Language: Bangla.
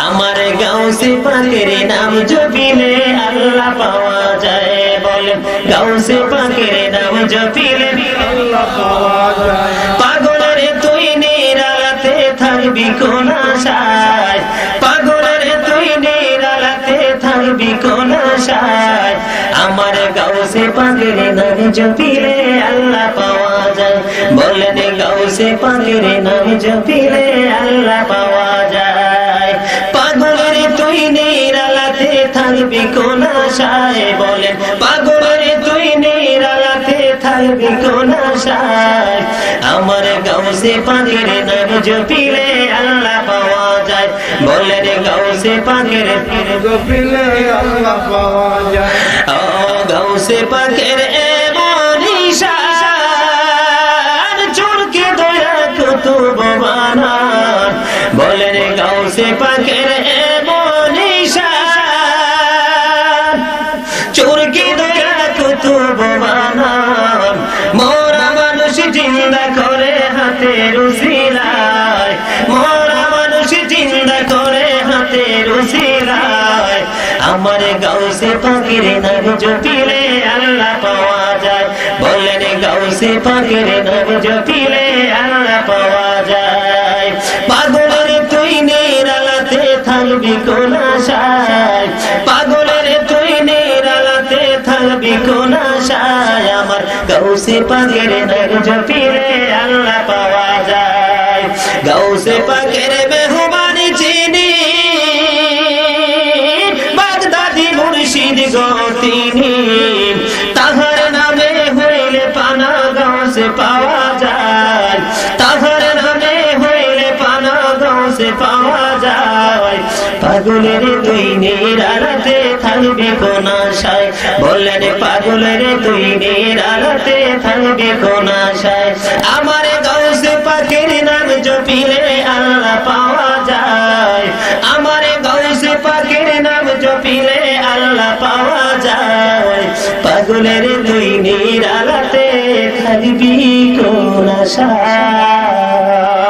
আমার গাউসে পাকের নাম জপিলে আল্লাহ পাওয়া যায়। বলেন গাউসে পাকের নাম জপিলে আল্লাহ পাওয়া যায়। পাগলের তুই নিরালাতে থাকবি কোন আশায়, পাগলের তুই নিরালাতে থাকবি কোন আশায়। আমার গাউসে পাকের নাম জপিলে আল্লাহ পাওয়া যায়। বলেন গাউসে পাকের নাম জপিলে আল্লাহ পাওয়া যায়। পাগলের তুই নিরালাতে থাকবি কোন আশায়। বলেন পাগলের তুই নিরালাতে থাকবি কোন আশায়। আমার গাউসে পাকের নাম জপিলে আল্লাহ পাওয়া যায়। বলেন গাউসে পাকের জপিলে আল্লাহ পাওয়া যায়। ও গাউসে পাকের এমন ঈশান চুরকে দয়া কুতুব বানান। বলেন গাউসে পাকের এমন ঈশান চুরকে দয়া কুতুব বানান। মোরা মানুষ জিন্দা করে হাতের উসিলায়, মোরা মানুষ জিন্দা করে হাতের উসিলায়। আমার গাউসে পাকের নাম জপিলে আল্লাহ পাওয়া যায়। বলেন গাউসে পাকের নাম জপিলে আল্লাহ পাওয়া যায়। পাগলের তুই নিরালাতে থাকবি কোন আশায়, পাগলের তুই নিরালাতে থাকবি কোন আশায়। আমার গাউসে পাকের নাম জপিলে আল্লাহ পাওয়া যায়। গাউসে পাকের মেহমানি চিনি বাগদাদি মুর্শিদ গতিনি, তাহার নামে হইলে পানা গাউসে পাওয়া যায়, তাহার নামে হইলে পানা গাউসে পাওয়া যায়। পাগলের তুই নিরালাতে থাকবি কোন আশায়। বললেন পাগলের তুই নিরালাতে থাকবি কোন আশায়। আমার গাউসে পাকের নাম জপিলে আল্লাহ পাওয়া যায়। আমার গাউসে পাকের নাম জপিলে আল্লাহ পাওয়া যায়। পাগলের তুই নিরালাতে থাকবি কোন আশায়।